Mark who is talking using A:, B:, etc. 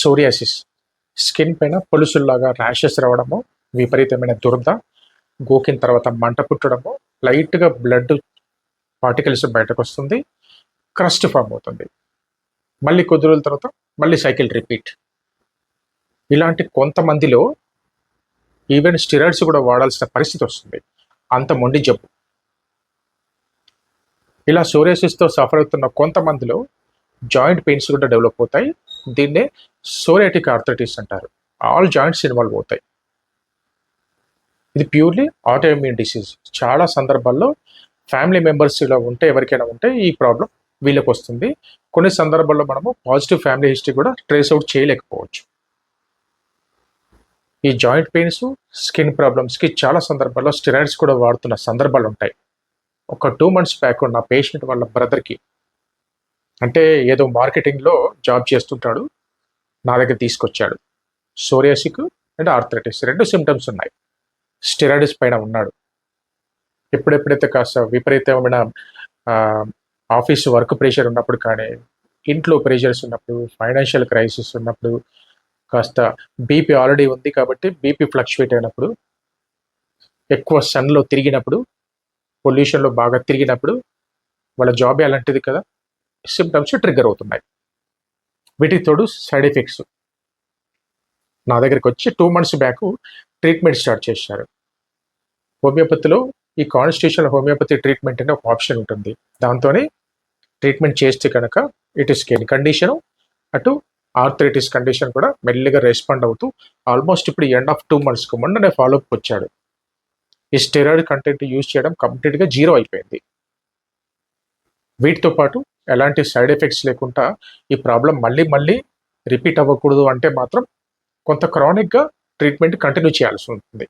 A: Psoriasis, skin పైన పొలుసుల్లాగా rashes రావడము, విపరీతమైన దురద, గోకిన తర్వాత మంట పుట్టడము, లైట్గా బ్లడ్ పార్టికల్స్ బయటకు వస్తుంది, క్రస్ట్ ఫామ్ అవుతుంది. మళ్ళీ కొద్ది రోజుల తర్వాత మళ్ళీ సైకిల్ రిపీట్. ఇలాంటి కొంతమందిలో ఈవెన్ స్టిరాయిడ్స్ కూడా వాడాల్సిన పరిస్థితి వస్తుంది. అంత మొండి జబ్బు. ఇలా సోరియాసిస్తో సఫర్ అవుతున్న కొంతమందిలో జాయింట్ పెయిన్స్ కూడా డెవలప్ అవుతాయి. దీన్నే సోరియాటిక్ ఆర్థరైటిస్ అంటారు. ఆల్ జాయింట్స్ ఇన్వాల్వ్ అవుతాయి. ఇది ప్యూర్లీ ఆటోఇమ్యూన్ డిసీజ్. చాలా సందర్భాల్లో ఫ్యామిలీ మెంబర్స్ ఇలా ఉంటే, ఎవరికైనా ఉంటే ఈ ప్రాబ్లం వీళ్ళకి వస్తుంది. కొన్ని సందర్భాల్లో మనము పాజిటివ్ ఫ్యామిలీ హిస్టరీ కూడా ట్రేస్ అవుట్ చేయలేకపోవచ్చు. ఈ జాయింట్ పెయిన్స్, స్కిన్ ప్రాబ్లమ్స్కి చాలా సందర్భాల్లో స్టెరాయిడ్స్ కూడా వాడుతున్న సందర్భాలు ఉంటాయి. ఒక 2 months బ్యాక్ నా పేషెంట్ వాళ్ళ బ్రదర్కి, అంటే ఏదో మార్కెటింగ్లో జాబ్ చేస్తుంటాడు, నా దగ్గర తీసుకొచ్చాడు. సోరియాసిక్ అండ్ ఆర్థరైటిస్ 2 సిమ్టమ్స్ ఉన్నాయి. స్టెరాయిడ్స్ పైన ఉన్నాడు. ఎప్పుడెప్పుడైతే కాస్త విపరీతమైన ఆఫీస్ వర్క్ ప్రెషర్ ఉన్నప్పుడు కానీ, ఇంట్లో ప్రెషర్స్ ఉన్నప్పుడు, ఫైనాన్షియల్ క్రైసిస్ ఉన్నప్పుడు, కాస్త బీపీ ఆల్రెడీ ఉంది కాబట్టి బీపీ ఫ్లక్చువేట్ అయినప్పుడు, ఎక్కువ సన్లో తిరిగినప్పుడు, పొల్యూషన్లో బాగా తిరిగినప్పుడు, వాళ్ళ జాబే అలాంటిది కదా, సిమ్టమ్స్ ట్రిగ్గర్ అవుతున్నాయి. వీటికి తోడు సైడ్ ఎఫెక్ట్స్. నా దగ్గరికి వచ్చి 2 months బ్యాక్ ట్రీట్మెంట్ స్టార్ట్ చేశారు. హోమియోపతిలో ఈ కాన్స్టిట్యూషనల్ హోమియోపతి ట్రీట్మెంట్ అనే ఒక ఆప్షన్ ఉంటుంది. దాంతోనే ట్రీట్మెంట్ చేస్తే కనుక ఇటు స్కిన్ కండిషను, అటు ఆర్థరైటిస్ కండిషన్ కూడా మెల్లిగా రెస్పాండ్ అవుతూ ఆల్మోస్ట్ ఇప్పుడు ఎండ్ ఆఫ్ 2 monthsకు మొన్ననే ఫాలోఅప్ వచ్చాడు. ఈ స్టెరాయిడ్ కంటెంట్ యూజ్ చేయడం కంప్లీట్గా జీరో అయిపోయింది. వీటితో పాటు ఎలాంటి సైడ్ ఎఫెక్ట్స్ లేకుండా ఈ ప్రాబ్లం మళ్ళీ రిపీట్ అవ్వకూడదు అంటే మాత్రం కొంత క్రానిక్గా ట్రీట్మెంట్ కంటిన్యూ చేయాల్సి ఉంటుంది.